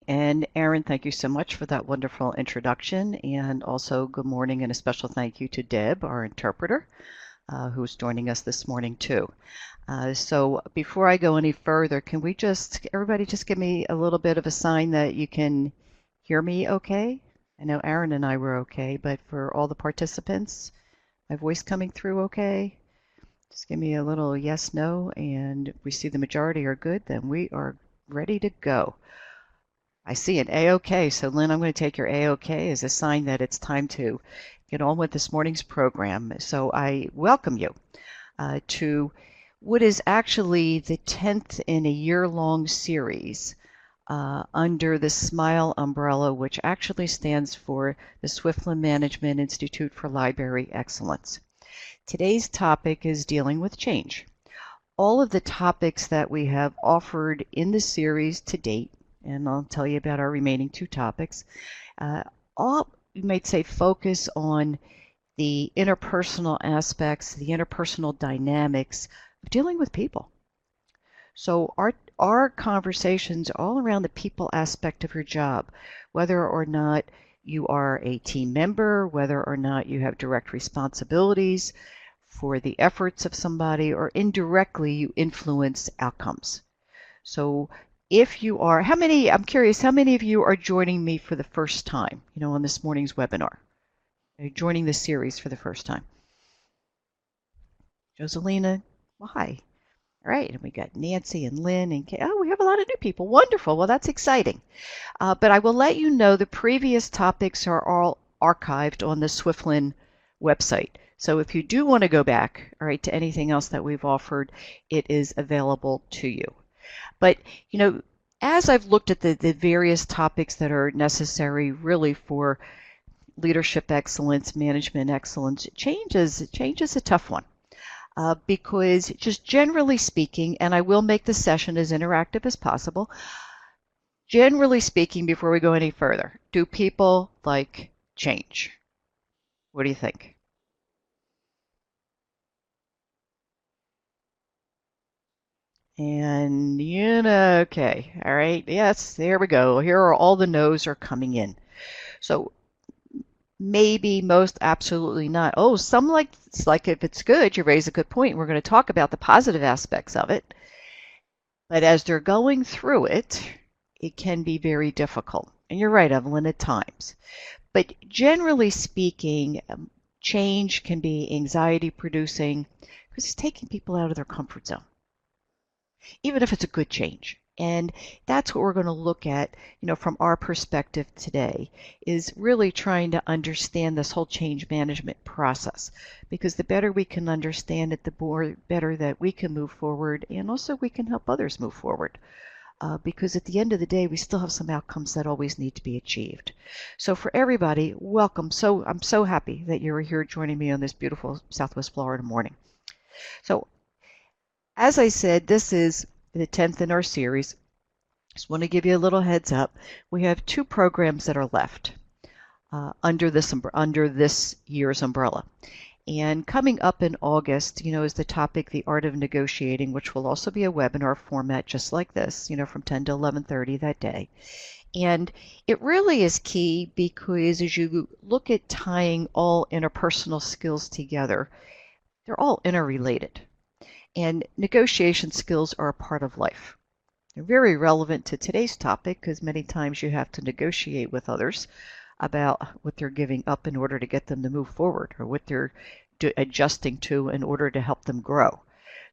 And Aaron, thank you so much for that wonderful introduction. And also, good morning and a special thank you to Deb, our interpreter, who's joining us this morning too. So before I go any further, can we everybody just give me a little bit of a sign that you can hear me okay? I know Aaron and I were okay, but for all the participants, my voice coming through okay? Just give me a little yes, no, and if we see the majority are good, then we are ready to go. I see an A-OK. So Lynn, I'm going to take your A-OK as a sign that it's time to get on with this morning's program. So I welcome you to what is actually the 10th in a year-long series under the SMILE umbrella, which actually stands for the Swiftland Management Institute for Library Excellence. Today's topic is dealing with change. All of the topics that we have offered in the series to date, and I'll tell you about our remaining two topics, all, you might say, focus on the interpersonal aspects, the interpersonal dynamics of dealing with people. So our conversations are all around the people aspect of your job, whether or not you are a team member, whether or not you have direct responsibilities for the efforts of somebody, or indirectly you influence outcomes. So if you are, I'm curious, how many of you are joining me for the first time, on this morning's webinar? Are you joining the series for the first time? Joselina, well, hi. All right, and we got Nancy and Lynn and Kay. Oh, we have a lot of new people. Wonderful. Well, that's exciting. But I will let you know the previous topics are all archived on the Swiftland website. So if you do want to go back, all right, to anything else that we've offered, it is available to you. But, as I've looked at the various topics that are necessary really for leadership excellence, management excellence, change is a tough one. Because just generally speaking, and I will make the session as interactive as possible, generally speaking, before we go any further, do people like change? What do you think? And, okay, all right, yes, there we go. Here are all the no's are coming in. So maybe, most, absolutely not. Oh, some it's like if it's good, you raise a good point. We're going to talk about the positive aspects of it. But as they're going through it, it can be very difficult. And you're right, Evelyn, at times. But generally speaking, change can be anxiety producing because it's taking people out of their comfort zone, even if it's a good change. And that's what we're going to look at, from our perspective today, is really trying to understand this whole change management process. Because the better we can understand it, the better that we can move forward, and also we can help others move forward. Because at the end of the day, we still have some outcomes that always need to be achieved. So for everybody, welcome. So I'm so happy that you're here joining me on this beautiful Southwest Florida morning. So as I said, this is the 10th in our series. Just want to give you a little heads up. We have two programs that are left under this year's umbrella. And coming up in August, is the topic, The Art of Negotiating, which will also be a webinar format just like this, from 10 to 11:30 that day. And it really is key because as you look at tying all interpersonal skills together, they're all interrelated. And negotiation skills are a part of life. They're very relevant to today's topic because many times you have to negotiate with others about what they're giving up in order to get them to move forward, or what they're adjusting to in order to help them grow.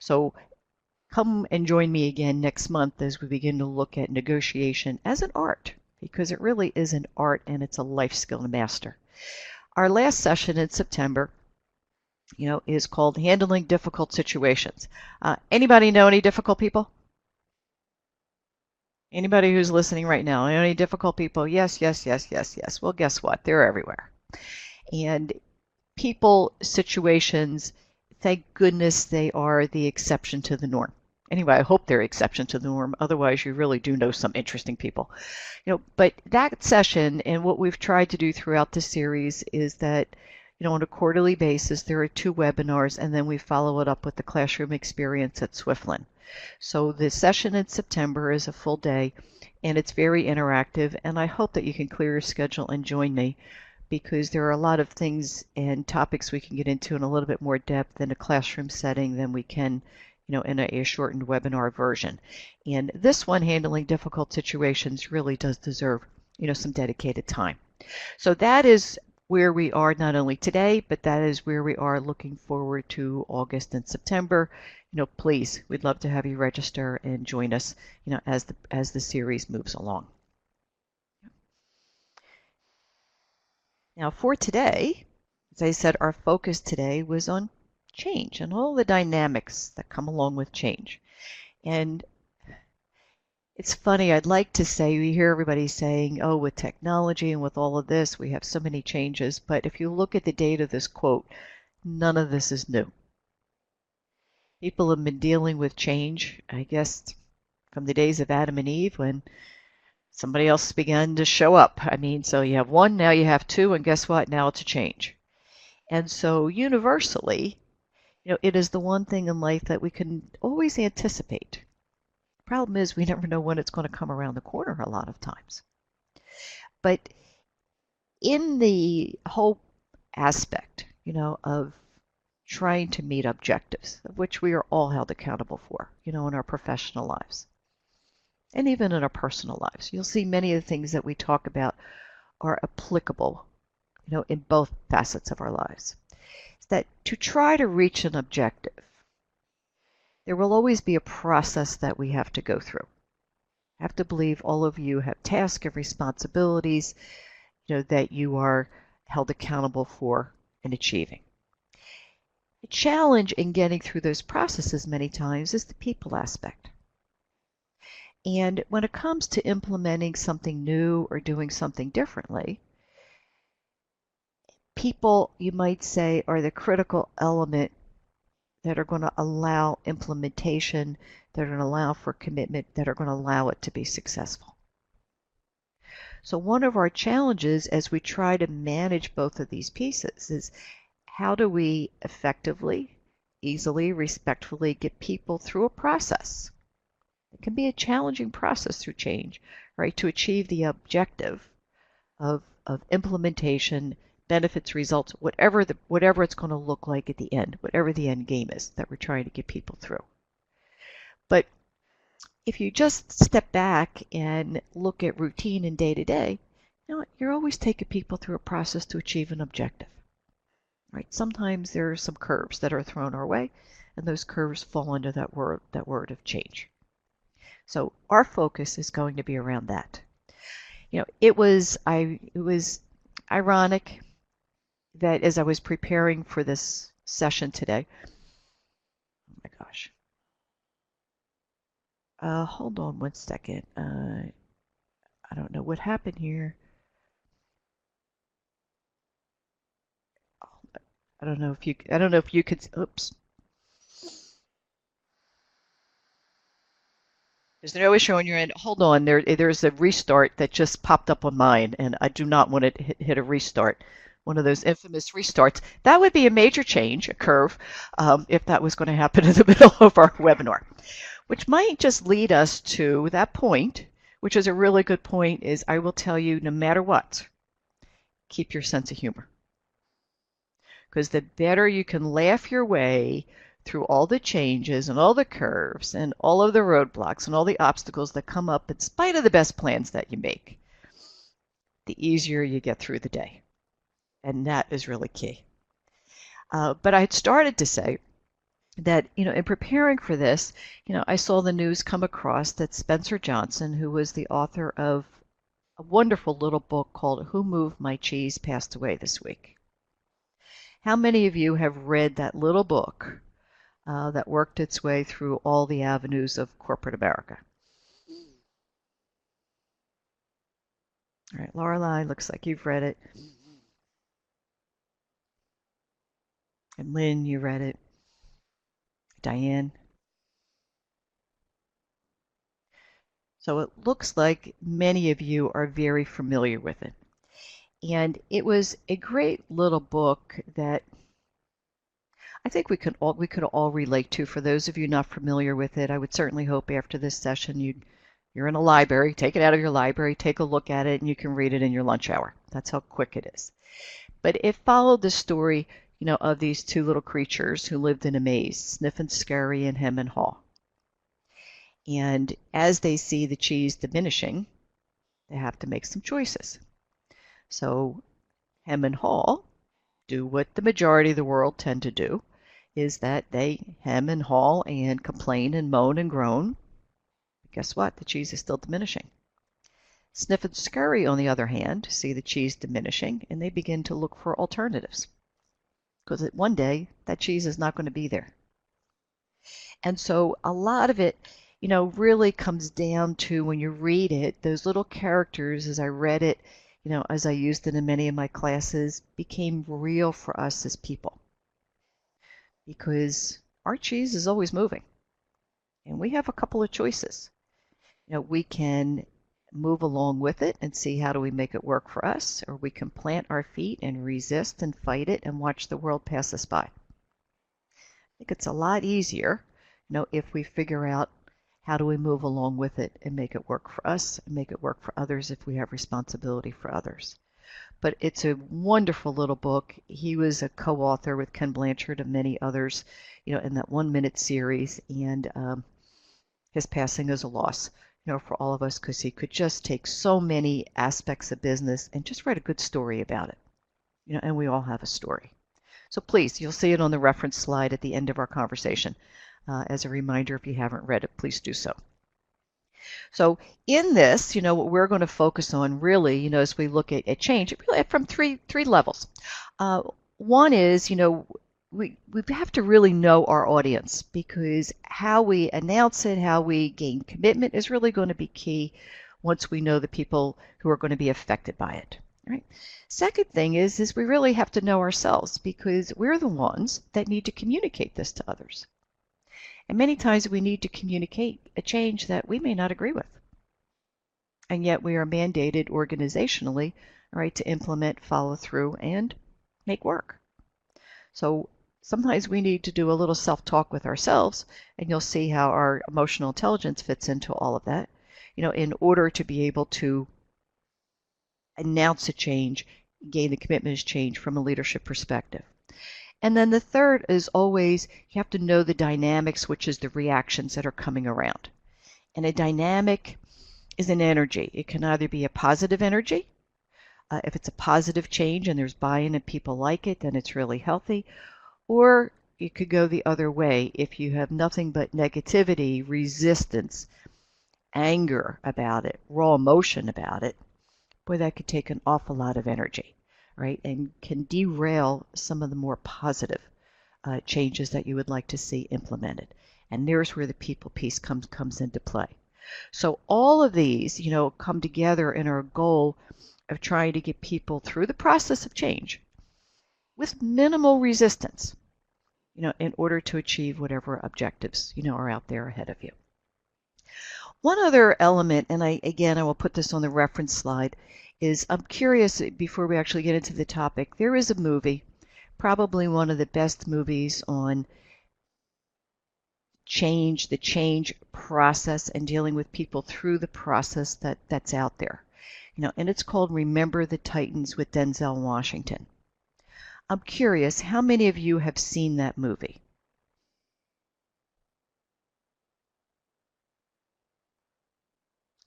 So come and join me again next month as we begin to look at negotiation as an art, because it really is an art and it's a life skill to master. Our last session in September, is called Handling Difficult Situations. Anybody know any difficult people? Anybody who's listening right now, any difficult people? Yes, yes, yes, yes, yes. Well, guess what? They're everywhere. And people, situations, thank goodness they are the exception to the norm. Anyway, I hope they're exception to the norm. Otherwise, you really do know some interesting people. But that session and what we've tried to do throughout the series is that, on a quarterly basis, there are two webinars, and then we follow it up with the classroom experience at Swiftland. So the session in September is a full day, and it's very interactive, and I hope that you can clear your schedule and join me, because there are a lot of things and topics we can get into in a little bit more depth in a classroom setting than we can, in a shortened webinar version. And this one, handling difficult situations, really does deserve, some dedicated time. So that is where we are not only today, but that is where we are looking forward to August and September. Please, we'd love to have you register and join us, as the series moves along. Now for today, as I said, our focus today was on change and all the dynamics that come along with change. And it's funny, I'd like to say, we hear everybody saying, oh, with technology and with all of this, we have so many changes. But if you look at the date of this quote, none of this is new. People have been dealing with change, I guess, from the days of Adam and Eve, when somebody else began to show up. So you have one, now you have two, and guess what? Now it's a change. And so universally, it is the one thing in life that we can always anticipate. Problem is, we never know when it's going to come around the corner a lot of times. But in the whole aspect, of trying to meet objectives, of which we are all held accountable for, in our professional lives, and even in our personal lives, you'll see many of the things that we talk about are applicable, in both facets of our lives. It's that to try to reach an objective, there will always be a process that we have to go through. I have to believe all of you have tasks and responsibilities, that you are held accountable for in achieving. The challenge in getting through those processes many times is the people aspect. And when it comes to implementing something new or doing something differently, people, you might say, are the critical element that are going to allow implementation, that are going to allow for commitment, that are going to allow it to be successful. So one of our challenges as we try to manage both of these pieces is, how do we effectively, easily, respectfully get people through a process? It can be a challenging process through change, right, to achieve the objective of implementation, benefits, results, whatever it's going to look like at the end, whatever the end game is that we're trying to get people through. But if you just step back and look at routine and day to day, you're always taking people through a process to achieve an objective. Right? Sometimes there are some curves that are thrown our way, and those curves fall into that word of change. So our focus is going to be around that. It was ironic that as I was preparing for this session today, oh my gosh, hold on one second. I don't know what happened here. I don't know if you could. Oops. Is there no issue on your end? Hold on. There's a restart that just popped up on mine, and I do not want to hit a restart. One of those infamous restarts. That would be a major change, a curve, if that was going to happen in the middle of our webinar. Which might just lead us to that point, which is a really good point, is I will tell you, no matter what, keep your sense of humor. Because the better you can laugh your way through all the changes and all the curves and all of the roadblocks and all the obstacles that come up in spite of the best plans that you make, the easier you get through the day. And that is really key. But I had started to say that, in preparing for this, I saw the news come across that Spencer Johnson, who was the author of a wonderful little book called Who Moved My Cheese, passed away this week. How many of you have read that little book that worked its way through all the avenues of corporate America? All right, Lorelei, looks like you've read it. And Lynn, you read it. Diane. So it looks like many of you are very familiar with it. And it was a great little book that I think we could all relate to. For those of you not familiar with it, I would certainly hope after this session you're in a library, take it out of your library, take a look at it, and you can read it in your lunch hour. That's how quick it is. But it followed the story, of these two little creatures who lived in a maze, Sniff and Scurry and Hem and Haw. And as they see the cheese diminishing, they have to make some choices. So Hem and Haw do what the majority of the world tend to do, is that they hem and haw and complain and moan and groan. But guess what? The cheese is still diminishing. Sniff and Scurry, on the other hand, see the cheese diminishing, and they begin to look for alternatives. Because one day, that cheese is not going to be there. And so a lot of it, really comes down to, when you read it, those little characters, as I read it, as I used it in many of my classes, became real for us as people. Because our cheese is always moving. And we have a couple of choices. We can move along with it and see how do we make it work for us, or we can plant our feet and resist and fight it and watch the world pass us by. I think it's a lot easier, if we figure out how do we move along with it and make it work for us and make it work for others if we have responsibility for others. But it's a wonderful little book. He was a co-author with Ken Blanchard and many others, in that 1 Minute series, and his passing is a loss, for all of us, because he could just take so many aspects of business and just write a good story about it. And we all have a story. So please, you'll see it on the reference slide at the end of our conversation. As a reminder, if you haven't read it, please do so. So in this, what we're going to focus on really, as we look at change, really from three levels. One is, we have to really know our audience, because how we announce it, how we gain commitment is really going to be key once we know the people who are going to be affected by it. Right? Second thing is we really have to know ourselves, because we're the ones that need to communicate this to others. And many times we need to communicate a change that we may not agree with. And yet we are mandated organizationally, right, to implement, follow through, and make work. So sometimes we need to do a little self-talk with ourselves, and you'll see how our emotional intelligence fits into all of that, in order to be able to announce a change, gain the commitment to change from a leadership perspective. And then the third is always, you have to know the dynamics, which is the reactions that are coming around. And a dynamic is an energy. It can either be a positive energy. If it's a positive change and there's buy-in and people like it, then it's really healthy. Or it could go the other way. If you have nothing but negativity, resistance, anger about it, raw emotion about it, boy, that could take an awful lot of energy. Right, and can derail some of the more positive changes that you would like to see implemented. And there's where the people piece comes into play. So all of these, come together in our goal of trying to get people through the process of change with minimal resistance, in order to achieve whatever objectives, are out there ahead of you. One other element, and I will put this on the reference slide, is I'm curious, before we actually get into the topic, there is a movie, probably one of the best movies on change, the change process, and dealing with people through the process that's out there. And it's called Remember the Titans with Denzel Washington. I'm curious, how many of you have seen that movie?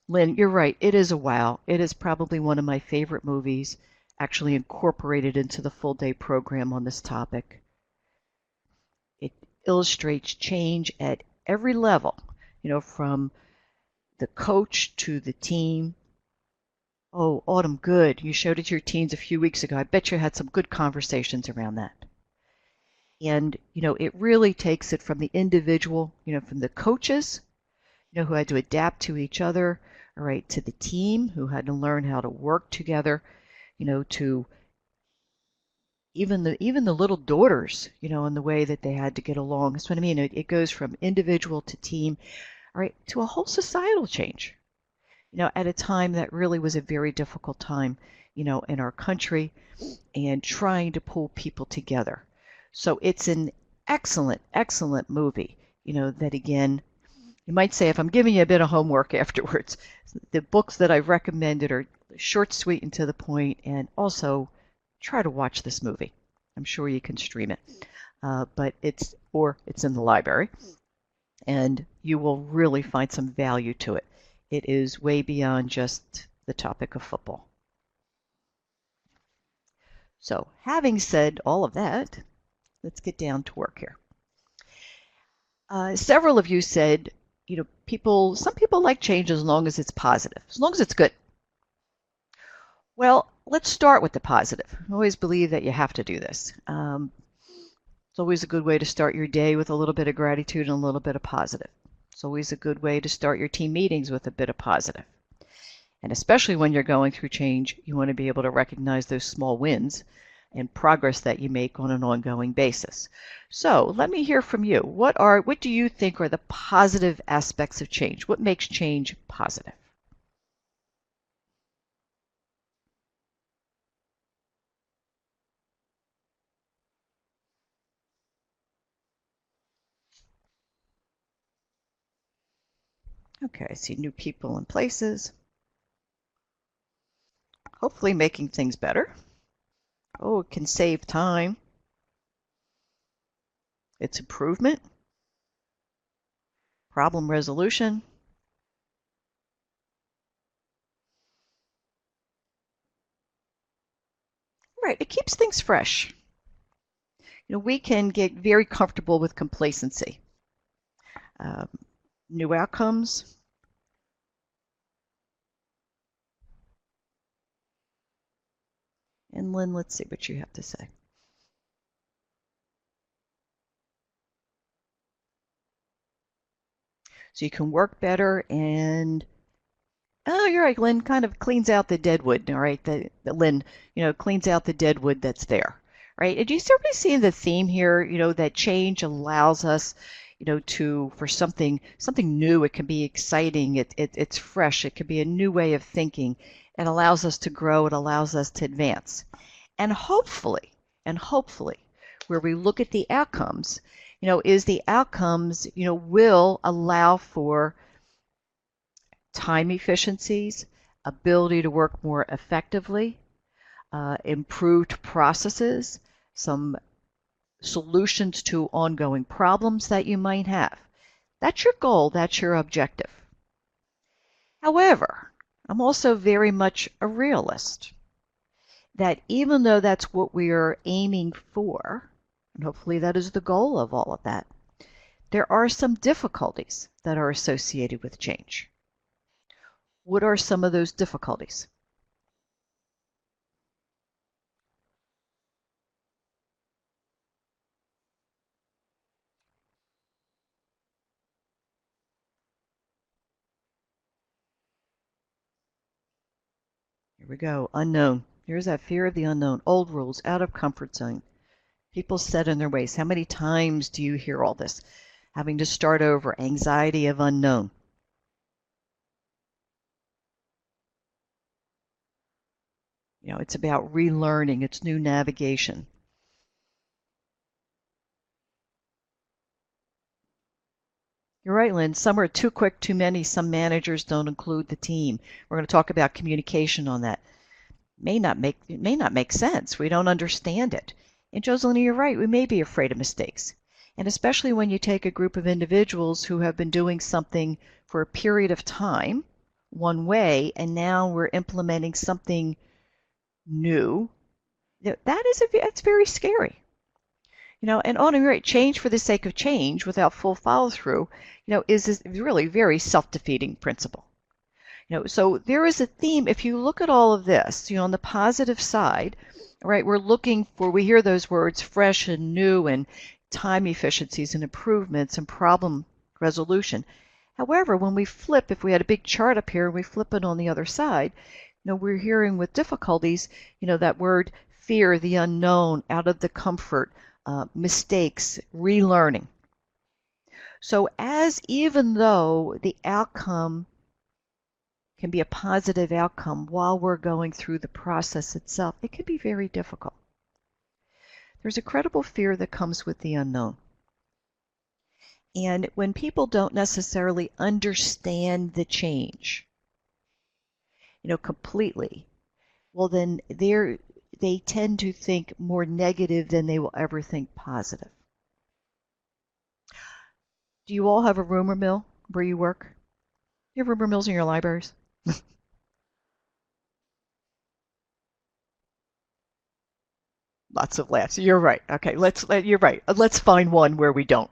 Lynn, you're right. It is a wow. It is probably one of my favorite movies, actually incorporated into the full day program on this topic. It illustrates change at every level, from the coach to the team. Oh, Autumn, good. You showed it to your teens a few weeks ago. I bet you had some good conversations around that. And, it really takes it from the individual, from the coaches, who had to adapt to each other, all right, to the team, who had to learn how to work together, to even the little daughters, in the way that they had to get along. That's what I mean. It goes from individual to team, all right, to a whole societal change, at a time that really was a very difficult time, in our country, and trying to pull people together. So it's an Excellent, excellent movie. That again, you might say if I'm giving you a bit of homework afterwards, the books that I've recommended are short, sweet, and to the point, and also try to watch this movie. I'm sure you can stream it, but it's in the library, and you will really find some value to it. It is way beyond just the topic of football. So, having said all of that, let's get down to work here. Several of you said, some people like change as long as it's positive, as long as it's good. Well, let's start with the positive. I always believe that you have to do this. It's always a good way to start your day with a little bit of gratitude and a little bit of positive. It's always a good way to start your team meetings with a bit of positive. And especially when you're going through change, you want to be able to recognize those small wins and progress that you make on an ongoing basis. So let me hear from you. What do you think are the positive aspects of change? What makes change positive? Okay, I see new people and places. Hopefully making things better. Oh, it can save time. It's improvement. Problem resolution. Right, it keeps things fresh. We can get very comfortable with complacency. Um, New outcomes. And Lynn, let's see what you have to say. So you can work better and, oh, you're right, Lynn, kind of cleans out the dead wood, all right? Lynn, cleans out the dead wood that's there, right? And you start to see the theme here, that change allows us, for something new. It can be exciting. It's fresh. It could be a new way of thinking. It allows us to grow. It allows us to advance. And hopefully, where we look at the outcomes, is the outcomes, will allow for time efficiencies, ability to work more effectively, improved processes, some solutions to ongoing problems that you might have. That's your goal, that's your objective. However, I'm also very much a realist that even though that's what we are aiming for, and hopefully that is the goal of all of that, there are some difficulties that are associated with change. What are some of those difficulties? Here we go. Unknown. Here's that fear of the unknown. Old rules, out of comfort zone. People set in their ways. How many times do you hear all this? Having to start over, anxiety of unknown. It's about relearning, it's new navigation. You're right, Lynn. Some are too quick, too many. Some managers don't include the team. We're going to talk about communication on that. It may not make sense. We don't understand it. And Jocelyn, you're right. We may be afraid of mistakes. And especially when you take a group of individuals who have been doing something for a period of time, one way, and now we're implementing something new. That's very scary. And on and right, change for the sake of change without full follow through, is really very self-defeating principle. So there is a theme. If you look at all of this, on the positive side, right, we hear those words fresh and new and time efficiencies and improvements and problem resolution. However, when we flip, if we had a big chart up here and we flip it on the other side, we're hearing with difficulties, that word fear, the unknown, out of the comfort, mistakes, relearning. So even though the outcome can be a positive outcome while we're going through the process itself, it can be very difficult. There's a credible fear that comes with the unknown. And when people don't necessarily understand the change, completely, well, then they tend to think more negative than they will ever think positive. Do you all have a rumor mill where you work? You have rumor mills in your libraries? Lots of laughs. You're right. Okay, you're right. Let's find one where we don't.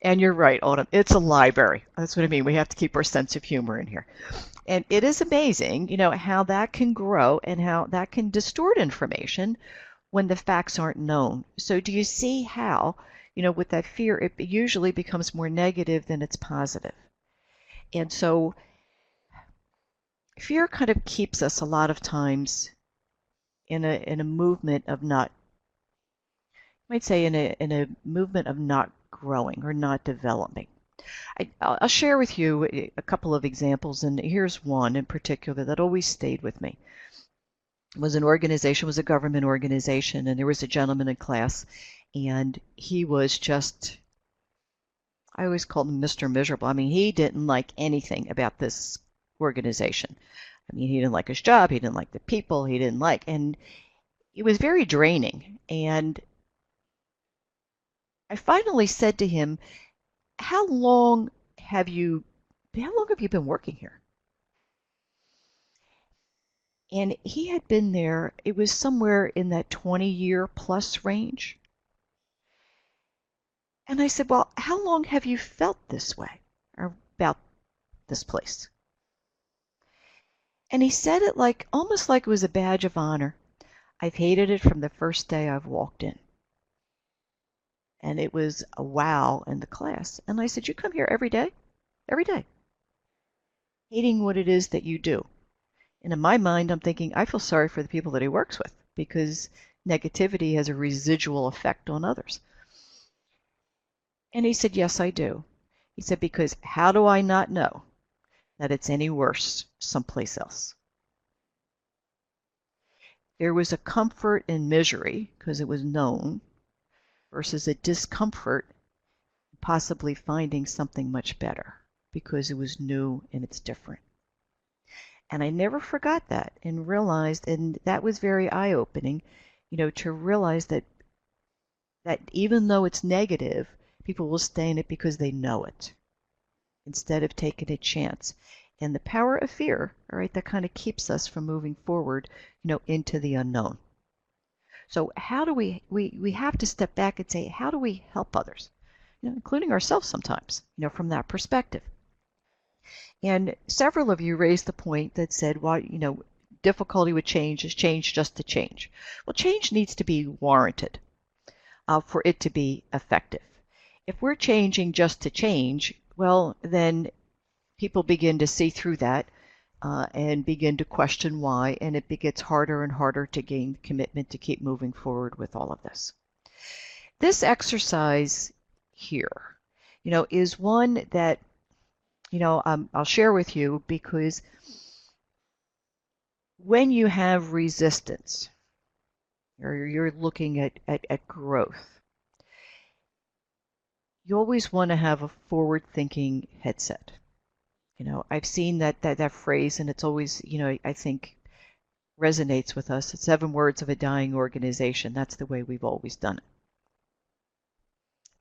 And you're right, Autumn. It's a library. That's what I mean. We have to keep our sense of humor in here. And it is amazing, how that can grow and how that can distort information when the facts aren't known. So do you see how, with that fear, it usually becomes more negative than it's positive. And so fear kind of keeps us a lot of times in a movement of not, I might say in a movement of not growing or not developing. I'll share with you a couple of examples, and here's one in particular that always stayed with me. It was an organization, was a government organization, and there was a gentleman in class, and he was just, I always called him Mr. Miserable. I mean, he didn't like anything about this organization. I mean, he didn't like his job, he didn't like the people, and it was very draining. And I finally said to him, how long have you how long have you been working here? And he had been there, it was somewhere in that 20-year plus range. And I said, well, how long have you felt this way or about this place? And he said it like almost like it was a badge of honor. I've hated it from the first day I've walked in. And it was a wow in the class. And I said, you come here every day? Every day. Hating what it is that you do. And in my mind, I'm thinking, I feel sorry for the people that he works with because negativity has a residual effect on others. And he said, yes, I do. He said, because how do I not know that it's any worse someplace else? There was a comfort in misery because it was known versus a discomfort possibly finding something much better because it was new and it's different. And I never forgot that and realized, and that was very eye-opening, to realize that even though it's negative, people will stay in it because they know it instead of taking a chance. And the power of fear, all right, that kind of keeps us from moving forward, into the unknown. So how do we have to step back and say, how do we help others, including ourselves sometimes, from that perspective? And several of you raised the point that said, well, difficulty with change is change just to change. Well, change needs to be warranted for it to be effective. If we're changing just to change, well, then people begin to see through that and begin to question why, and it gets harder and harder to gain commitment to keep moving forward with all of this. This exercise here, is one that, I'll share with you because when you have resistance or you're looking at growth, you always want to have a forward-thinking headset. I've seen that phrase, and it's always, I think resonates with us. It's 7 words of a dying organization. That's the way we've always done it.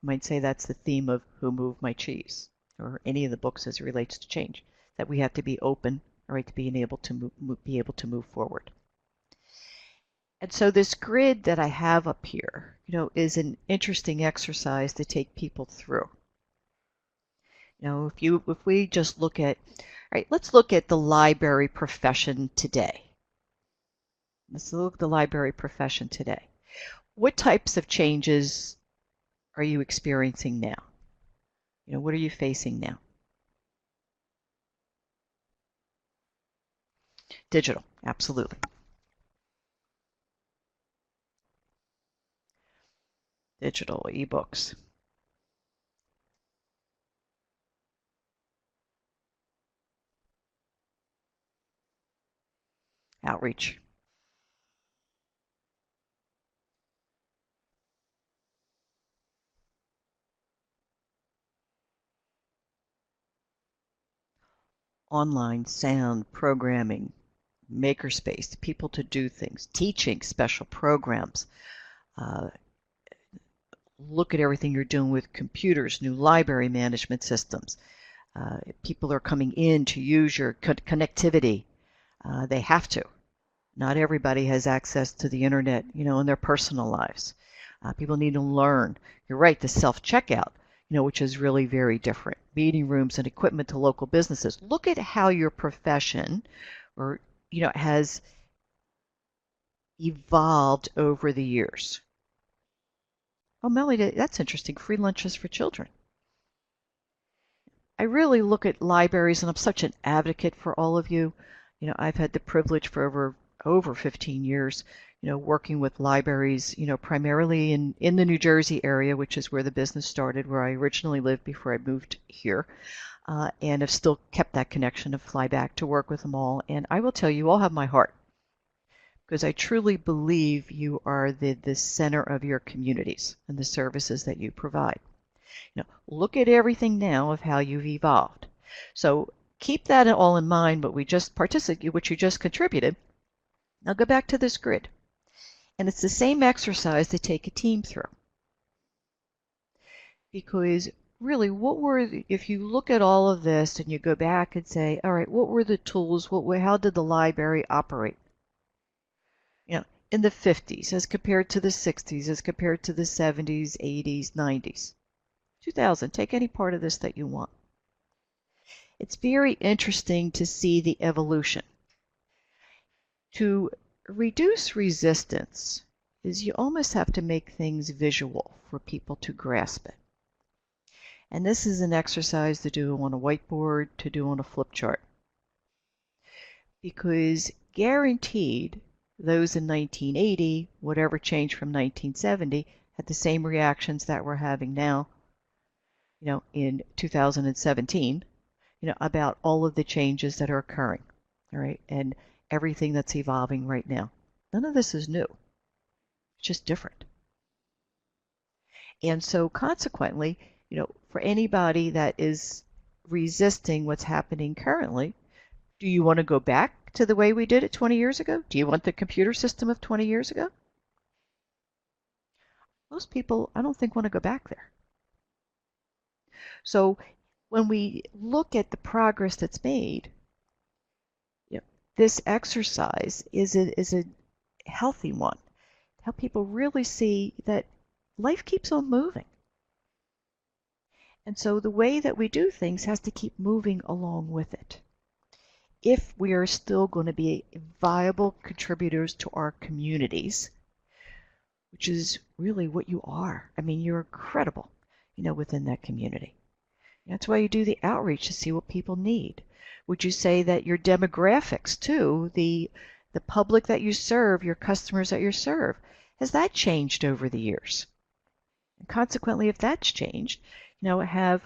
You might say that's the theme of Who Moved My Cheese, or any of the books as it relates to change, that we have to be open, all right, to being able to move forward. And so this grid that I have up here, is an interesting exercise to take people through. If we just look at, all right, let's look at the library profession today. Let's look at the library profession today. What types of changes are you experiencing now? What are you facing now? Digital, absolutely. Digital, ebooks. Outreach. online sound programming, makerspace, people to do things, teaching special programs. Uh, Look at everything you're doing with computers, new library management systems. People are coming in to use your connectivity. They have to. Not everybody has access to the internet, in their personal lives. People need to learn. You're right, the self-checkout, which is really very different. Meeting rooms and equipment to local businesses. Look at how your profession or, has evolved over the years. Oh, Melody, that's interesting. Free lunches for children. I really look at libraries, and I'm such an advocate for all of you. I've had the privilege for over 15 years, working with libraries, primarily in the New Jersey area, which is where the business started, where I originally lived before I moved here, and have still kept that connection to fly back to work with them all. And I will tell you, you all have my heart, because I truly believe you are the center of your communities and the services that you provide. Look at everything now of how you've evolved. So keep that all in mind, what you just contributed. Now go back to this grid. And it's the same exercise to take a team through. Because really, if you look at all of this and you go back and say, all right, what were the tools? How did the library operate? In the 50s as compared to the 60s, as compared to the 70s, 80s, 90s. 2000, take any part of this that you want. It's very interesting to see the evolution. To reduce resistance is you almost have to make things visual for people to grasp it. And this is an exercise to do on a whiteboard, to do on a flip chart. Because guaranteed, those in 1980, whatever changed from 1970, had the same reactions that we're having now, in 2017, about all of the changes that are occurring, all right, and everything that's evolving right now. None of this is new. It's just different. And so consequently, for anybody that is resisting what's happening currently, do you want to go back to the way we did it 20 years ago? Do you want the computer system of 20 years ago? Most people, I don't think, want to go back there. So when we look at the progress that's made, this exercise is a healthy one. Help people really see that life keeps on moving. And so the way that we do things has to keep moving along with it. If we are still going to be viable contributors to our communities, which is really what you are. I mean, you're incredible, within that community. That's why you do the outreach to see what people need. Would you say that your demographics too, the public that you serve, your customers that you serve, has that changed over the years? And consequently, if that's changed, have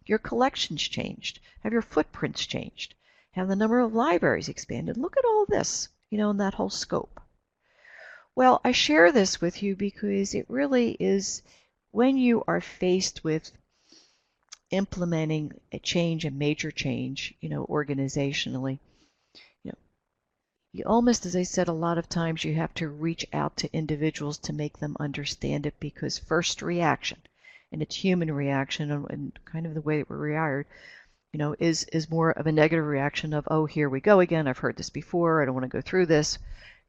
your collections changed? Have your footprints changed? Have the number of libraries expanded? Look at all this, in that whole scope. Well, I share this with you because it really is when you are faced with implementing a change, a major change, organizationally, you almost, as I said, a lot of times you have to reach out to individuals to make them understand it, because first reaction, and it's human reaction and kind of the way that we're wired, is more of a negative reaction of, oh, here we go again. I've heard this before. I don't want to go through this.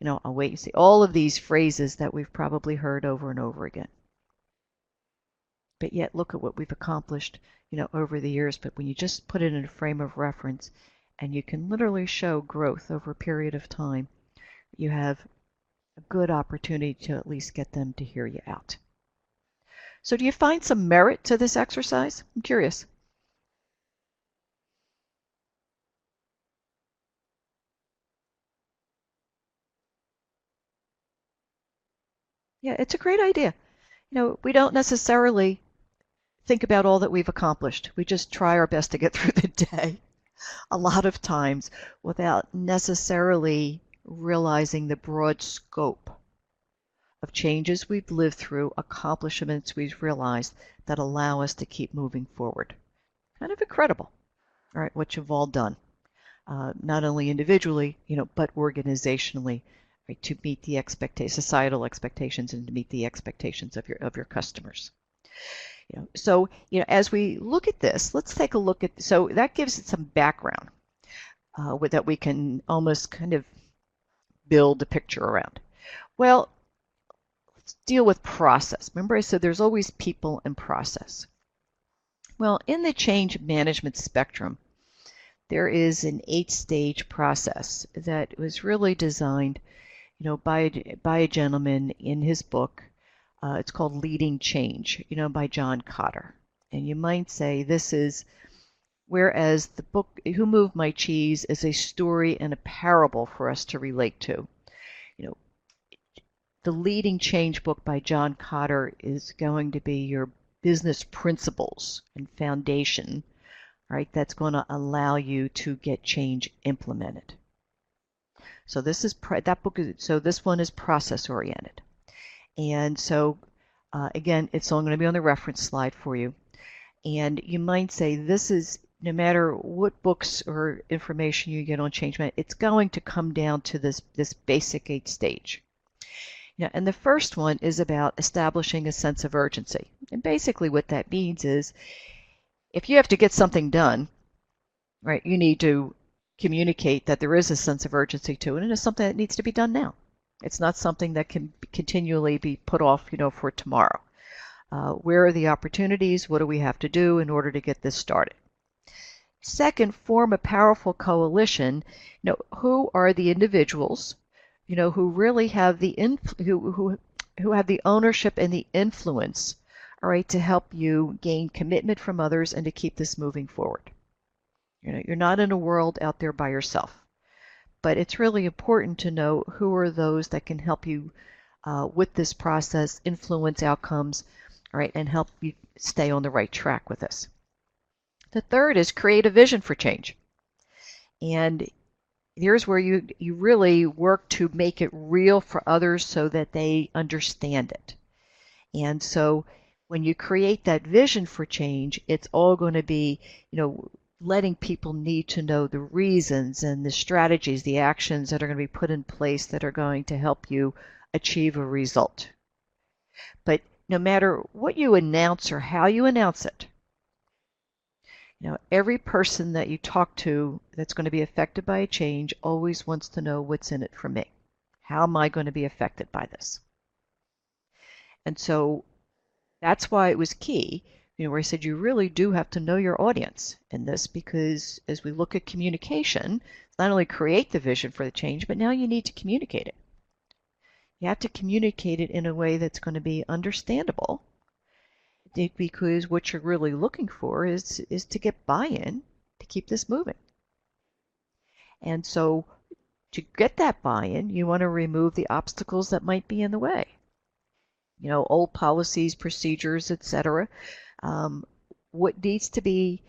I'll wait and see. All of these phrases that we've probably heard over and over again. But yet look at what we've accomplished, over the years. But when you just put it in a frame of reference and you can literally show growth over a period of time, you have a good opportunity to at least get them to hear you out. So do you find some merit to this exercise? I'm curious. Yeah, it's a great idea. We don't necessarily think about all that we've accomplished. We just try our best to get through the day a lot of times without necessarily realizing the broad scope of changes we've lived through, accomplishments we've realized that allow us to keep moving forward. Kind of incredible, all right, what you've all done. not only individually, but organizationally, right, to meet the societal expectations and to meet the expectations of your customers. So as we look at this, let's take a look at. So that gives it some background that we can almost kind of build a picture around. Well, let's deal with process. Remember I said there's always people and process. Well, in the change management spectrum, there is an 8-stage process that was really designed, by a gentleman in his book. It's called Leading Change, by John Kotter. And you might say this is, whereas the book Who Moved My Cheese is a story and a parable for us to relate to. The Leading Change book by John Kotter is going to be your business principles and foundation, right? That's going to allow you to get change implemented. So this is that book is, so this one is process oriented. And so again, it's all going to be on the reference slide for you. And you might say this is, no matter what books or information you get on change management, it's going to come down to this basic 8-stage. And the first one is about establishing a sense of urgency. And basically what that means is if you have to get something done, right, you need to communicate that there is a sense of urgency to it and it's something that needs to be done now. It's not something that can continually be put off, for tomorrow. Where are the opportunities? What do we have to do in order to get this started? Second, form a powerful coalition. Who are the individuals who really have the who have the ownership and the influence, all right, to help you gain commitment from others and to keep this moving forward. You're not in a world out there by yourself, but it's really important to know who are those that can help you with this process, influence outcomes, all right, and help you stay on the right track with this. The third is create a vision for change. And here's where you really work to make it real for others so that they understand it. And so when you create that vision for change, it's all going to be, letting people need to know the reasons and the strategies, the actions that are going to be put in place that are going to help you achieve a result. But no matter what you announce or how you announce it, every person that you talk to that's going to be affected by a change always wants to know what's in it for me. How am I going to be affected by this? And so that's why it was key, where I said you really do have to know your audience in this, because as we look at communication, not only create the vision for the change, but now you need to communicate it. You have to communicate it in a way that's going to be understandable, because what you're really looking for is to get buy-in to keep this moving. And so to get that buy-in, you want to remove the obstacles that might be in the way. Old policies, procedures, etc. What needs to be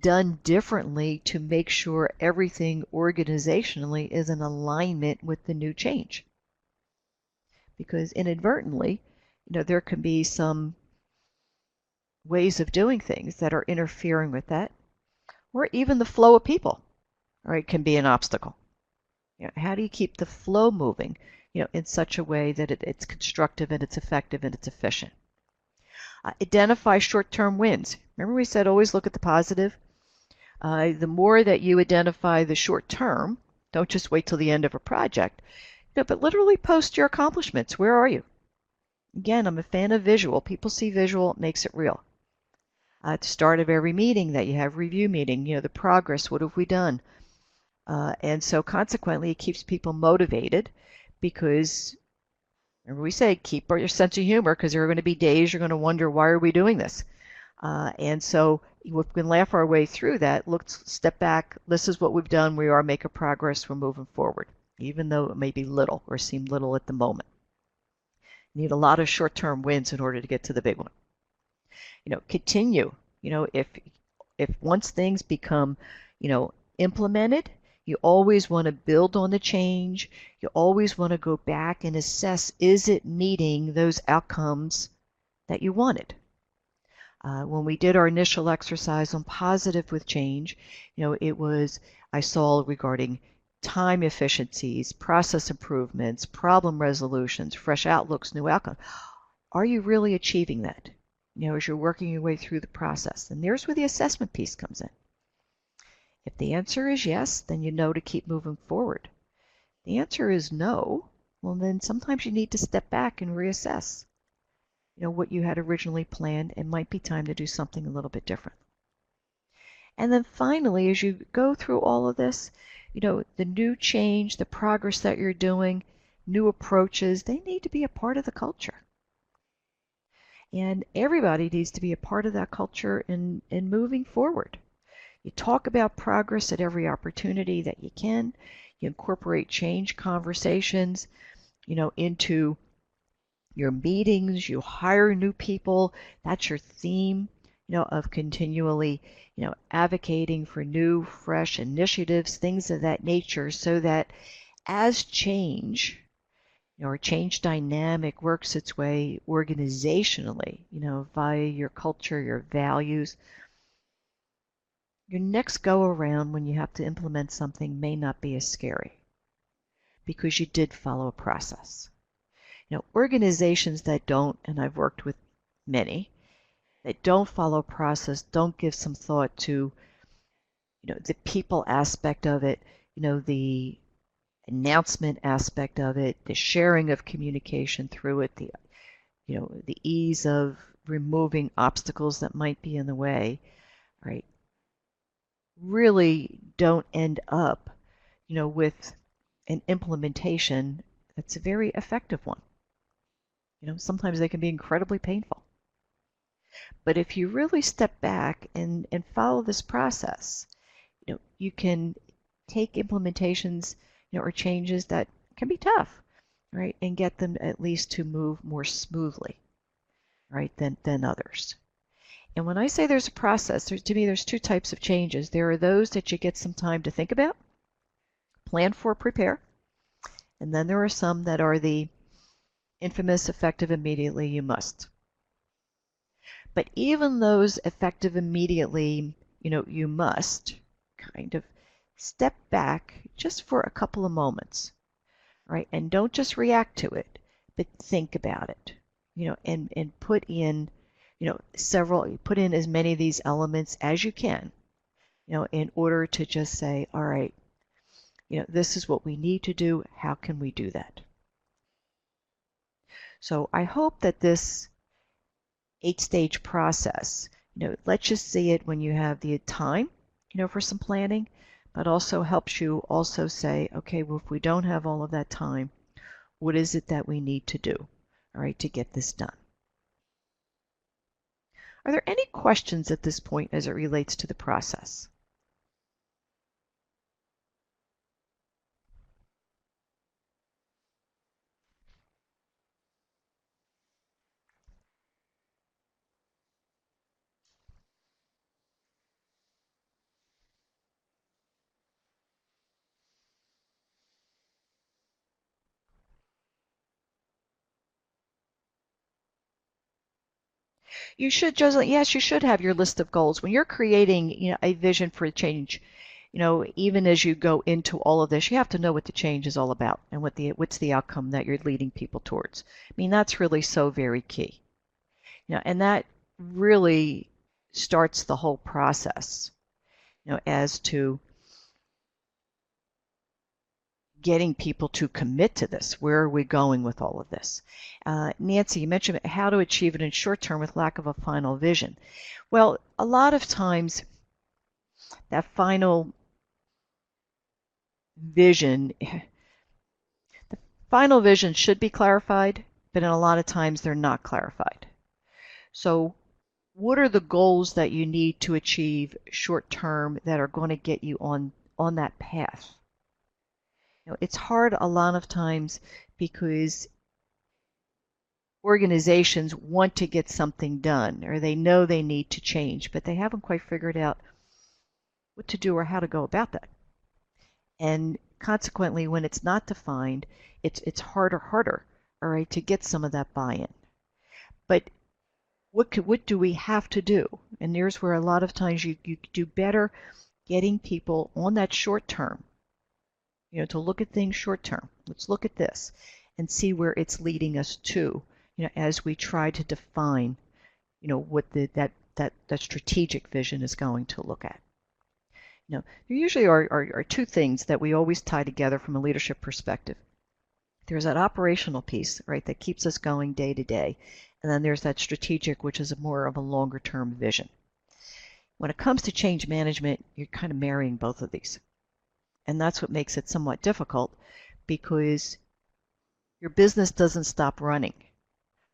done differently to make sure everything organizationally is in alignment with the new change. Because inadvertently, there can be some ways of doing things that are interfering with that, or even the flow of people, right, can be an obstacle. How do you keep the flow moving, in such a way that it's constructive and it's effective and it's efficient? Identify short-term wins. Remember we said always look at the positive? The more that you identify the short term, don't just wait till the end of a project, but literally post your accomplishments. Where are you? Again, I'm a fan of visual. People see visual, it makes it real. At the start of every meeting that you have, review meeting, the progress, what have we done? And so consequently, it keeps people motivated because, remember we say, keep your sense of humor, because there are going to be days you're going to wonder, why are we doing this? And so we can laugh our way through that. Let's step back. This is what we've done. We are making progress. We're moving forward, even though it may be little or seem little at the moment. You need a lot of short-term wins in order to get to the big one. Continue. If once things become, implemented, you always want to build on the change. You always want to go back and assess, is it meeting those outcomes that you wanted? When we did our initial exercise on positive with change, it was, I saw regarding time efficiencies, process improvements, problem resolutions, fresh outlooks, new outcomes. Are you really achieving that? As you're working your way through the process. And there's where the assessment piece comes in. If the answer is yes, then you know to keep moving forward. If the answer is no, well, then sometimes you need to step back and reassess. What you had originally planned. It might be time to do something a little bit different. And then finally, as you go through all of this, the new change, the progress that you're doing, new approaches, they need to be a part of the culture. And everybody needs to be a part of that culture in moving forward. You talk about progress at every opportunity that you can. You incorporate change conversations, into your meetings. You hire new people. That's your theme, of continually, advocating for new, fresh initiatives, things of that nature, so that as change, or change dynamic works its way organizationally, via your culture, your values, your next go around when you have to implement something may not be as scary because you did follow a process. Organizations that don't, and I've worked with many, that don't follow a process, don't give some thought to, the people aspect of it, the announcement aspect of it, the sharing of communication through it, the ease of removing obstacles that might be in the way, right? Really don't end up, with an implementation that's a very effective one. Sometimes they can be incredibly painful. But if you really step back and follow this process, you can take implementations, or changes that can be tough, right, and get them at least to move more smoothly, right, than others. And when I say there's a process, to me there's two types of changes. There are those that you get some time to think about, plan for, prepare, and then there are some that are the infamous effective immediately, you must. But even those effective immediately, you must kind of step back just for a couple of moments, right? And don't just react to it, but think about it, and put in, put in as many of these elements as you can, in order to just say, all right, this is what we need to do. How can we do that? So I hope that this 8-stage process, lets you see it when you have the time, for some planning, but also helps you also say, okay, well, if we don't have all of that time, what is it that we need to do, all right, to get this done? Are there any questions at this point as it relates to the process? You should, Jocelyn, yes, you should have your list of goals. When you're creating, a vision for a change, even as you go into all of this, you have to know what the change is all about and what's the outcome that you're leading people towards. I mean, that's really so very key. And that really starts the whole process, as to getting people to commit to this. Where are we going with all of this? Nancy, you mentioned how to achieve it in short term with lack of a final vision. Well, a lot of times that final vision, the final vision should be clarified, but in a lot of times they're not clarified. So what are the goals that you need to achieve short term that are going to get you on that path? It's hard a lot of times because organizations want to get something done, or they know they need to change, but they haven't quite figured out what to do or how to go about that. And consequently, when it's not defined, it's harder, all right, to get some of that buy-in. But what do we have to do? And there's where a lot of times you do better getting people on that short term, to look at things short term. Let's look at this and see where it's leading us to, as we try to define, what that strategic vision is going to look at. There usually are two things that we always tie together from a leadership perspective. There's that operational piece, right, that keeps us going day to day. And then there's that strategic, which is more of a longer term vision. When it comes to change management, you're kind of marrying both of these. And that's what makes it somewhat difficult, because your business doesn't stop running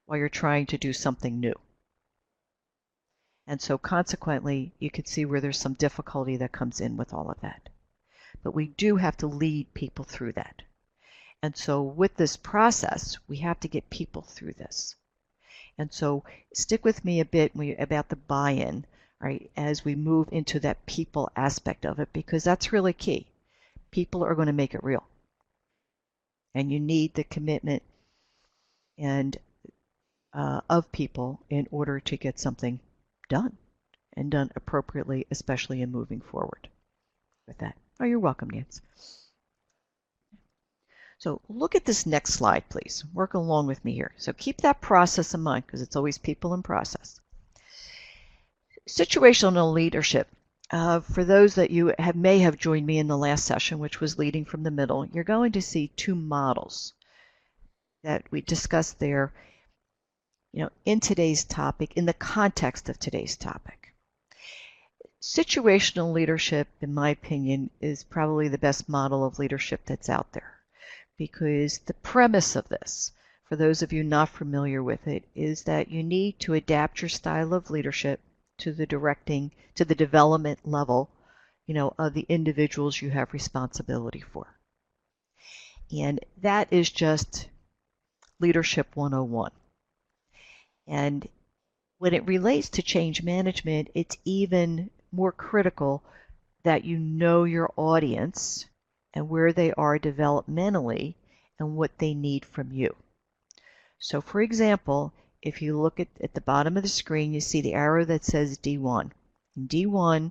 while you're trying to do something new. And so consequently, you can see where there's some difficulty that comes in with all of that. But we do have to lead people through that. And so with this process, we have to get people through this. And so stick with me a bit about the buy-in, right, as we move into that people aspect of it, because that's really key. People are going to make it real. And you need the commitment and of people in order to get something done, and done appropriately, especially in moving forward with that. Oh, you're welcome, Nance. So look at this next slide, please. Work along with me here. So keep that process in mind, because it's always people and process. Situational leadership. For those that you may have joined me in the last session, which was leading from the middle, you're going to see two models that we discussed there, in today's topic, in the context of today's topic. Situational leadership, in my opinion, is probably the best model of leadership that's out there, because the premise of this, for those of you not familiar with it, is that you need to adapt your style of leadership to the development level, of the individuals you have responsibility for. And that is just Leadership 101. And when it relates to change management, it's even more critical that you know your audience and where they are developmentally and what they need from you. So for example, if you look at the bottom of the screen, you see the arrow that says D1. And D1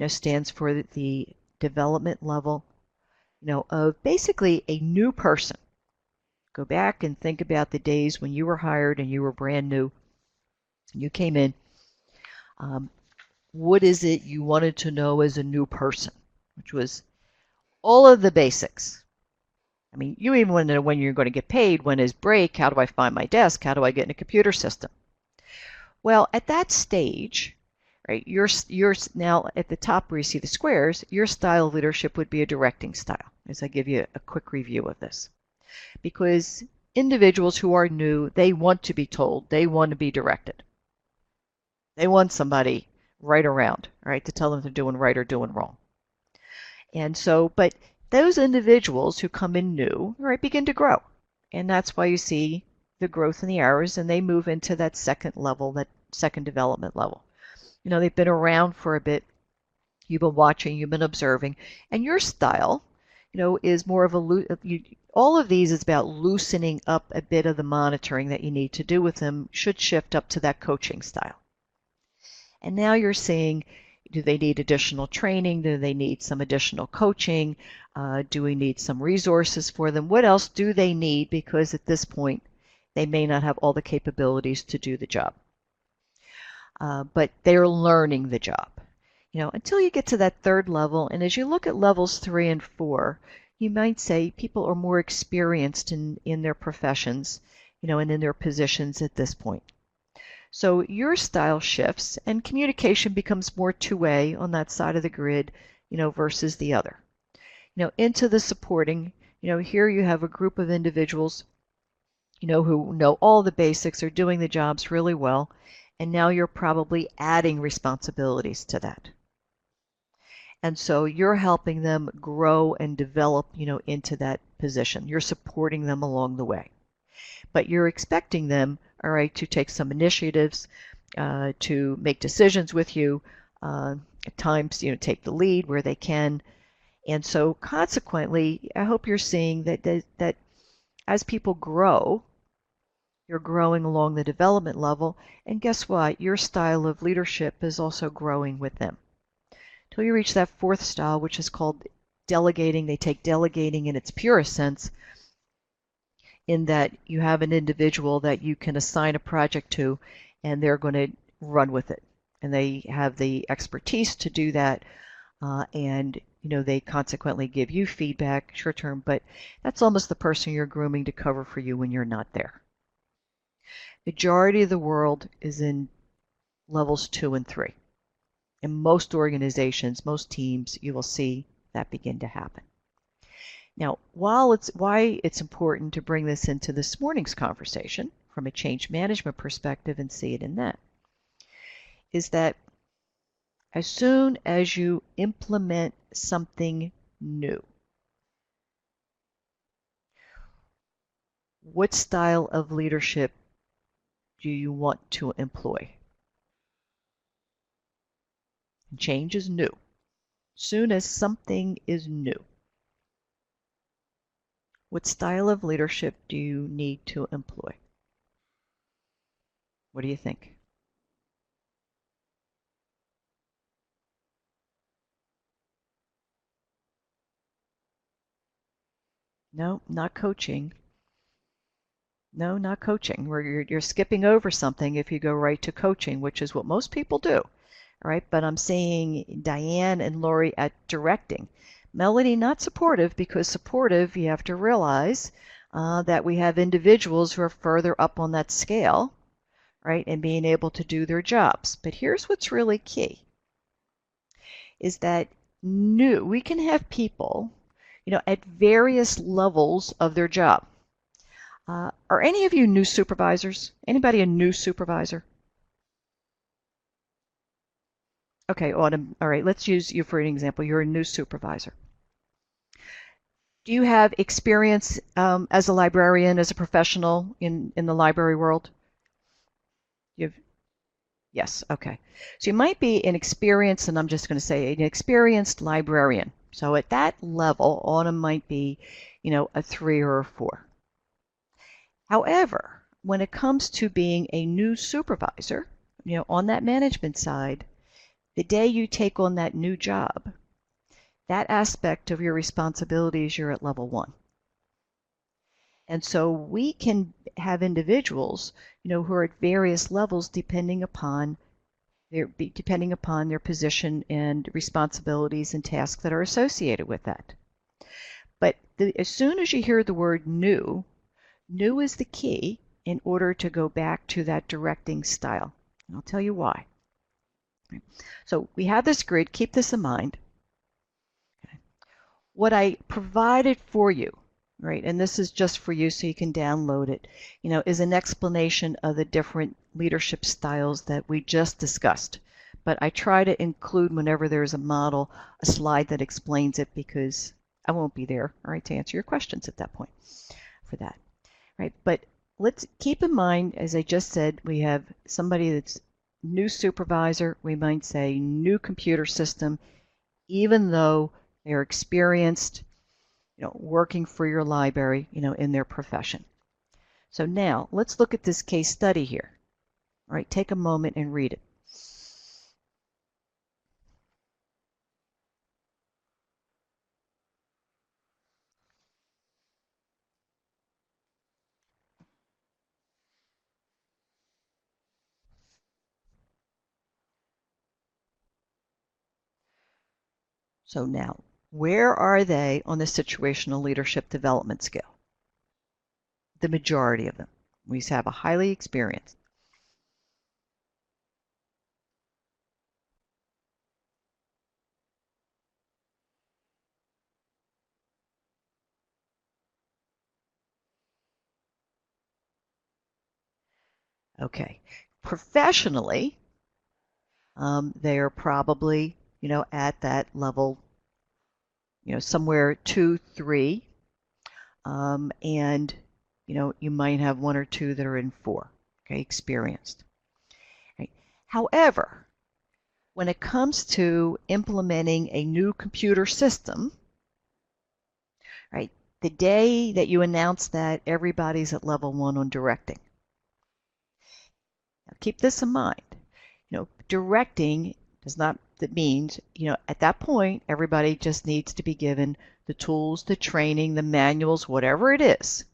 stands for the development level of basically a new person. Go back and think about the days when you were hired and you were brand new. You came in. What is it you wanted to know as a new person? Which was all of the basics. I mean, you even want to know when you're going to get paid, when is break, how do I find my desk, how do I get in a computer system? Well, at that stage, right, you're now at the top where you see the squares, your style of leadership would be a directing style, as I give you a quick review of this. Because individuals who are new, they want to be told, they want to be directed. They want somebody right around, right, to tell them they're doing right or doing wrong. And so, but those individuals who come in new, right, begin to grow. And that's why you see the growth in the arrows, and they move into that second level, that second development level. They've been around for a bit. You've been watching, you've been observing, and your style, is more of all of these is about loosening up a bit of the monitoring that you need to do with them, should shift up to that coaching style. And now you're seeing, do they need additional training? Do they need some additional coaching? Do we need some resources for them? What else do they need? Because at this point, they may not have all the capabilities to do the job. But they're learning the job, until you get to that third level. And as you look at levels 3 and 4, you might say people are more experienced in their professions, and in their positions at this point. So your style shifts and communication becomes more two-way on that side of the grid, versus the other. Into the supporting, here you have a group of individuals, who know all the basics, are doing the jobs really well, and now you're probably adding responsibilities to that. And so you're helping them grow and develop, into that position. You're supporting them along the way. But you're expecting them, all right, to take some initiatives, to make decisions with you, at times, take the lead where they can. And so consequently, I hope you're seeing that as people grow, You're growing along the development level, and guess what? Your style of leadership is also growing with them. Till you reach that fourth style, which is called delegating. They take delegating in its purest sense, in that you have an individual that you can assign a project to, and they're going to run with it. And they have the expertise to do that, and they consequently give you feedback short term, but that's almost the person you're grooming to cover for you when you're not there. Majority of the world is in levels 2 and 3. In most organizations, most teams, you will see that begin to happen. Now, why it's important to bring this into this morning's conversation from a change management perspective and see it in that, is that as soon as you implement something new, what style of leadership do you want to employ? Change is new. Soon as something is new, what style of leadership do you need to employ? What do you think? No, not coaching. No, not coaching. Where you're skipping over something if you go right to coaching, which is what most people do. All right, but I'm seeing Diane and Lori at directing. Melody, not supportive, because supportive, you have to realize that we have individuals who are further up on that scale, right, and being able to do their jobs. But here's what's really key, is that we can have people, at various levels of their job. Are any of you new supervisors? Anybody a new supervisor? Okay, Autumn. All right, let's use you for an example. You're a new supervisor. Do you have experience as a librarian, as a professional in the library world? You've Yes, okay. So you might be an experienced, and I'm just going to say an experienced librarian. So at that level, Autumn might be, a 3 or a 4. However, when it comes to being a new supervisor, on that management side, the day you take on that new job, that aspect of your responsibilities, you're at level 1. And so we can have individuals, who are at various levels depending upon their position and responsibilities and tasks that are associated with that. But as soon as you hear the word new is the key in order to go back to that directing style. And I'll tell you why. So we have this grid. Keep this in mind. Okay. What I provided for you, right, and this is just for you so you can download it, is an explanation of the different leadership styles that we just discussed. But I try to include, whenever there's a model, a slide that explains it, because I won't be there, all right, to answer your questions at that point for that. Right, but let's keep in mind, as I just said, we have somebody that's new supervisor, we might say new computer system, even though they're experienced, working for your library, in their profession. So now let's look at this case study here. All right, take a moment and read it. So now, where are they on the situational leadership development scale? The majority of them. We have a highly experienced. Okay. Professionally, they are probably, at that level, somewhere 2, 3. And, you might have 1 or 2 that are in 4, okay, experienced. Right. However, when it comes to implementing a new computer system, right, the day that you announce that, everybody's at level 1 on directing. Now, keep this in mind. Directing does not, that means, at that point, everybody just needs to be given the tools, the training, the manuals, whatever it is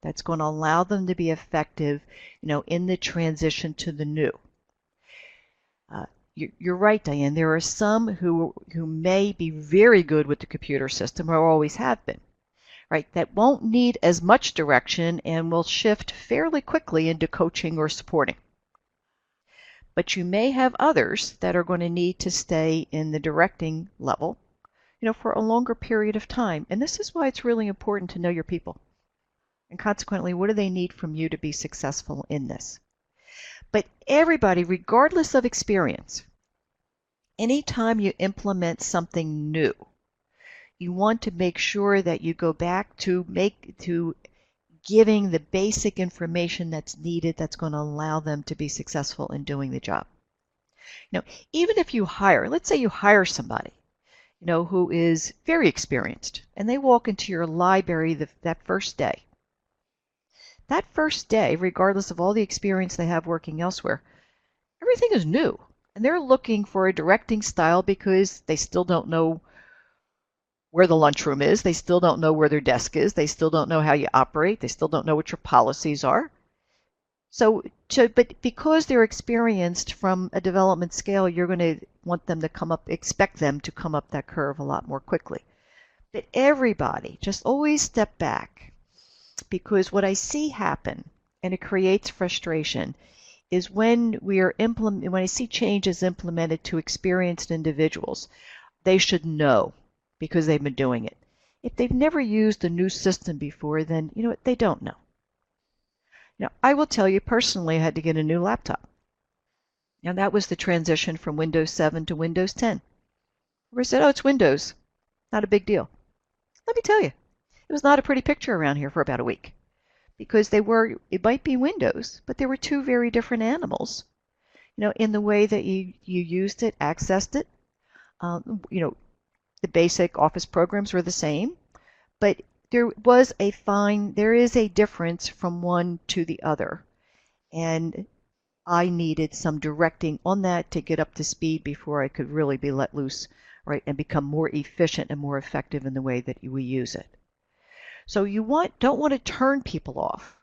that's going to allow them to be effective, in the transition to the new. You're right, Diane. There are some who may be very good with the computer system or always have been, right? That won't need as much direction and will shift fairly quickly into coaching or supporting. But you may have others that are going to need to stay in the directing level, for a longer period of time. And this is why it's really important to know your people. And consequently, what do they need from you to be successful in this? But everybody, regardless of experience, anytime you implement something new, you want to make sure that you go back to giving the basic information that's needed that's going to allow them to be successful in doing the job. Even if you hire, let's say you hire somebody, who is very experienced, and they walk into your library that first day. That first day, regardless of all the experience they have working elsewhere, everything is new. And they're looking for a directing style because they still don't know where the lunchroom is. They still don't know where their desk is. They still don't know how you operate. They still don't know what your policies are. But because they're experienced from a development scale, you're going to want them to expect them to come up that curve a lot more quickly. But everybody, just always step back, because what I see happen, and it creates frustration, is when I see changes implemented to experienced individuals, they should know because they've been doing it. If they've never used a new system before, then they don't know. I will tell you personally, I had to get a new laptop. And that was the transition from Windows 7 to Windows 10. Everybody said, oh, it's Windows. Not a big deal. Let me tell you, it was not a pretty picture around here for about a week. Because it might be Windows, but they were two very different animals, in the way that you used it, accessed it. The basic Office programs were the same, but there is a difference from one to the other. And I needed some directing on that to get up to speed before I could really be let loose, right, and become more efficient and more effective in the way that we use it. So you don't want to turn people off,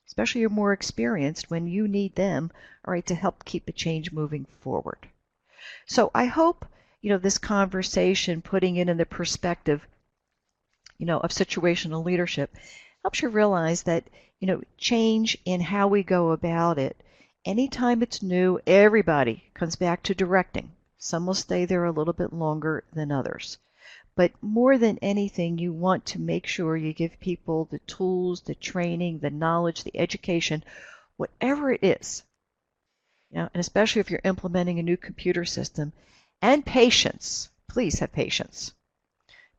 especially you're more experienced, when you need them, all right, to help keep the change moving forward. So I hope, this conversation, putting it in the perspective, of situational leadership, helps you realize that, change in how we go about it, anytime it's new, everybody comes back to directing. Some will stay there a little bit longer than others. But more than anything, you want to make sure you give people the tools, the training, the knowledge, the education, whatever it is. And especially if you're implementing a new computer system, and patience. Please have patience.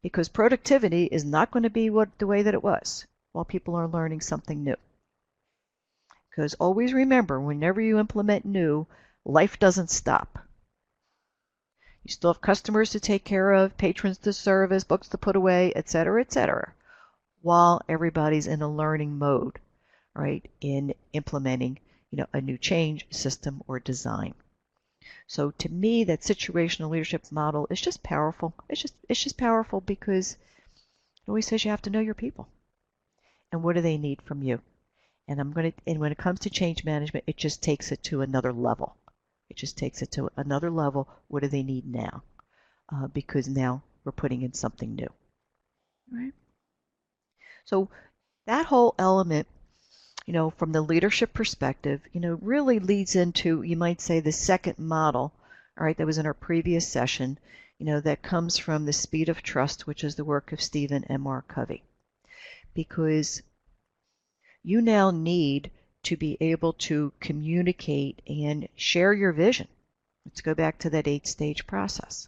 Because productivity is not going to be the way that it was while people are learning something new. Because always remember, whenever you implement new, life doesn't stop. You still have customers to take care of, patrons to service, books to put away, etc., while everybody's in a learning mode, right, in implementing, a new change, system, or design. So to me, that situational leadership model is just powerful. It's just powerful because it always says you have to know your people. And what do they need from you? And when it comes to change management, it just takes it to another level. It just takes it to another level. What do they need now? Because now we're putting in something new. Right? So that whole element, from the leadership perspective, really leads into, you might say, the second model, all right, that was in our previous session, that comes from the Speed of Trust, which is the work of Stephen M.R. Covey. Because you now need to be able to communicate and share your vision. Let's go back to that 8-stage process.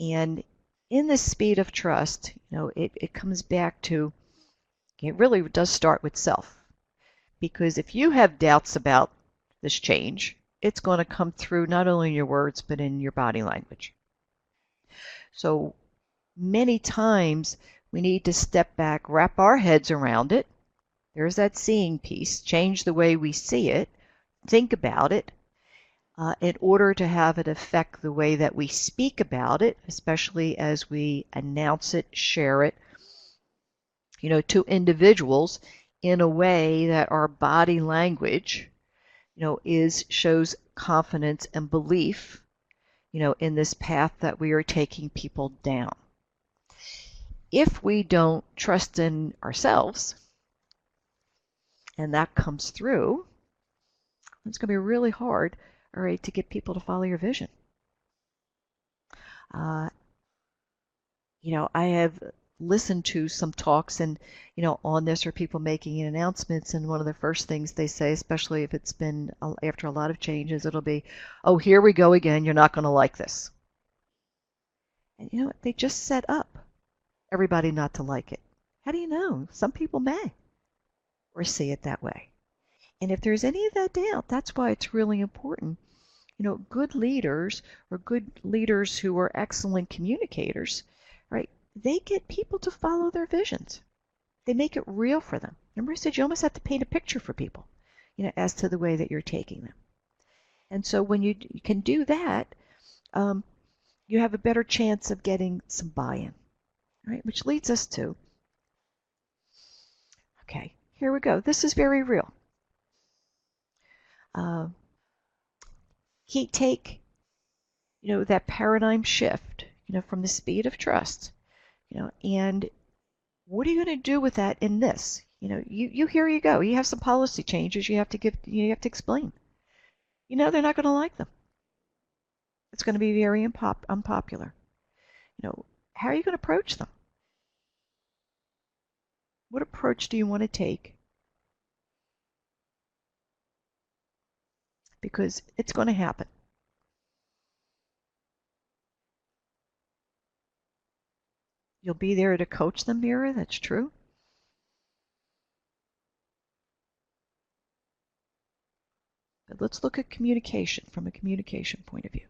And in the Speed of Trust, it comes back to, it really does start with self. Because if you have doubts about this change, it's going to come through not only in your words, but in your body language. So many times we need to step back, wrap our heads around it. There's that seeing piece, change the way we see it, think about it in order to have it affect the way that we speak about it, especially as we announce it, share it, to individuals in a way that our body language, shows confidence and belief, in this path that we are taking people down. If we don't trust in ourselves, and that comes through, it's going to be really hard, all right, to get people to follow your vision. Uh, I have listened to some talks and, on this, or people making announcements, and one of the first things they say, especially if it's been after a lot of changes, it'll be, oh, here we go again, you're not going to like this. And you know what? They just set up everybody not to like it. How do you know? Some people may, or see it that way. And if there's any of that doubt, that's why it's really important. Good leaders, or good leaders who are excellent communicators, right? They get people to follow their visions. They make it real for them. Remember I said you almost have to paint a picture for people, as to the way that you're taking them. And so when you can do that, you have a better chance of getting some buy-in, right? Which leads us to, okay, here we go. This is very real. Take, that paradigm shift, from the speed of trust, and what are you going to do with that in this? Here you go. You have some policy changes you have to explain. They're not going to like them. It's going to be very unpopular. How are you going to approach them? What approach do you want to take? Because it's going to happen. You'll be there to coach them, Mira, that's true. But let's look at communication from a communication point of view.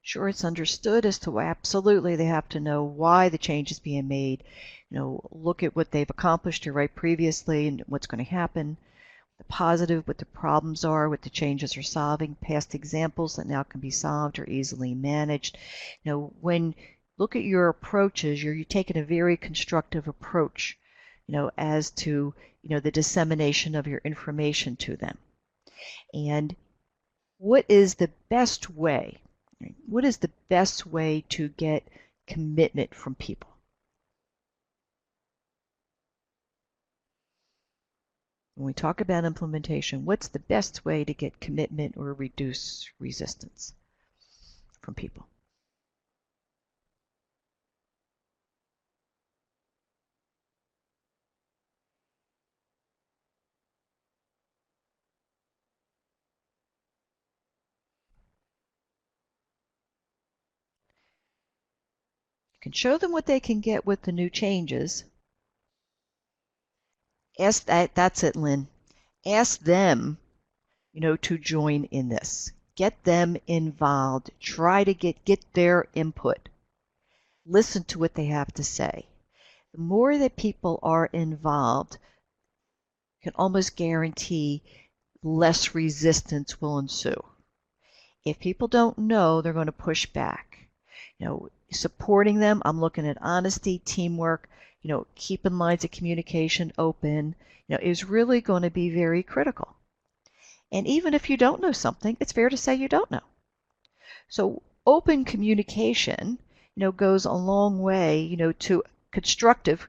Sure, it's understood as to why absolutely they have to know why the change is being made. Look at what they've accomplished or right previously and what's going to happen. The positive, what the problems are, what the changes are solving, past examples that now can be solved or easily managed. When look at your approaches, you're taking a very constructive approach, as to, the dissemination of your information to them. And what is the best way? What is the best way to get commitment from people? When we talk about implementation, what's the best way to get commitment or reduce resistance from people? You can show them what they can get with the new changes. That's it, Lynn. Ask them, to join in this. Get them involved. Try to get their input. Listen to what they have to say. The more that people are involved, can almost guarantee less resistance will ensue. If people don't know, they're going to push back. Supporting them, I'm looking at honesty, teamwork, keeping lines of communication open, is really going to be very critical. And even if you don't know something, it's fair to say you don't know. So open communication, goes a long way, to constructive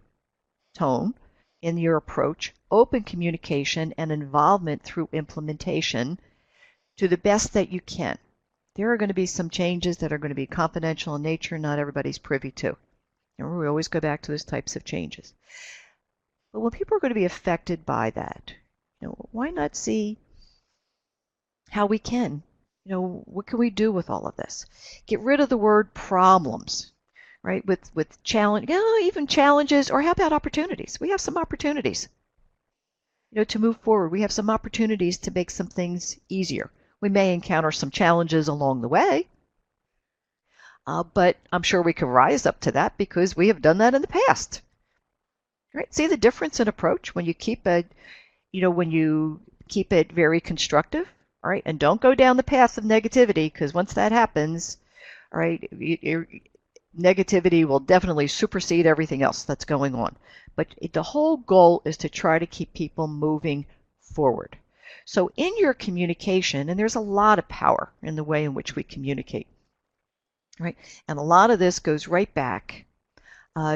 tone in your approach, open communication and involvement through implementation to the best that you can. There are going to be some changes that are going to be confidential in nature, not everybody's privy to. Remember, we always go back to those types of changes. But when people are going to be affected by that, why not see how we can, what can we do with all of this? Get rid of the word problems, right? With challenge, even challenges, or how about opportunities? We have some opportunities, to move forward. We have some opportunities to make some things easier. We may encounter some challenges along the way, but I'm sure we can rise up to that because we have done that in the past. Right? See the difference in approach when you keep it very constructive, all right, and don't go down the path of negativity, because once that happens, all right, negativity will definitely supersede everything else that's going on. But the whole goal is to try to keep people moving forward. So in your communication, and there's a lot of power in the way in which we communicate, right? And a lot of this goes right back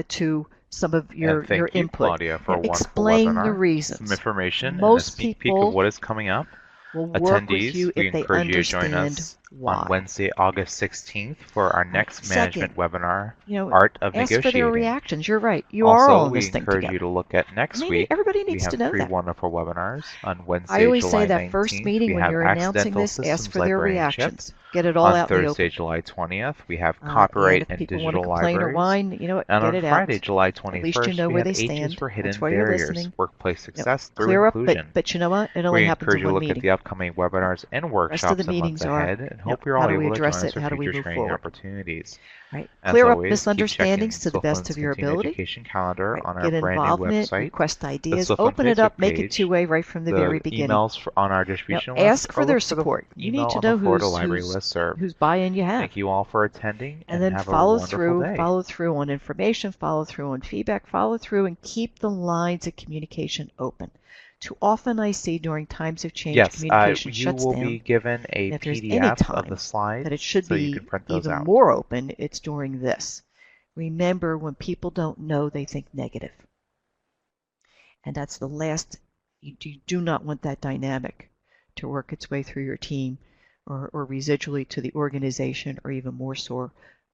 to some of your Thank you, input. Claudia, for a wonderful Explain the webinar, some reasons. information, and a Most sneak peek of what is coming up. will work with Attendees, you we if they encourage you to join understand us on why. Wednesday, August 16th for our next management Second, webinar, Art of ask for their Negotiating. reactions. You're right. You are all Also, in we this thing encourage you together. to look at next week. Everybody We needs have to know 3 that. wonderful webinars. On I Wednesday, always say July that first 19th, meeting we when have you're announcing Accidental this, ask Systems for their Librarianship. reactions. Get it all On out in the Thursday, open. July 20th, we have And Copyright if and people want to Digital complain or Libraries. whine, And get on it Friday, out. July At least you 21st, know we where have they H's stand. for Hidden That's why you're Barriers, listening. Workplace Success Through Clear up, Inclusion. but you know what? It only We happens encourage in you to one look at meeting. the upcoming webinars and The rest of the workshops in months meetings are, ahead, and hope you're how all do we able to join address us it? for How do we future move training forward? opportunities. Right. As Clear up always, keep checking misunderstandings to the best Swiftlund's of your continuing ability. education calendar Right. on our Get brand new involvement, website, request the ideas, Swiftland open it Facebook up, make it page, two-way right from the very the beginning. emails on our distribution list, Ask or for their look for the support. You need email to on the know Florida Library listserv. whose buy-in you have. Thank you all for attending, And and then have a follow wonderful day. through on information, follow through on feedback, follow through, and keep the lines of communication open. Too often I see during times of change, Yes, communication you shuts will down. be given a And if there's any PDF of the time slides that it should so you be can print those even out. more open, it's during this. Remember, when people don't know, they think negative. And that's the last, you do not want that dynamic to work its way through your team or residually to the organization, or even more so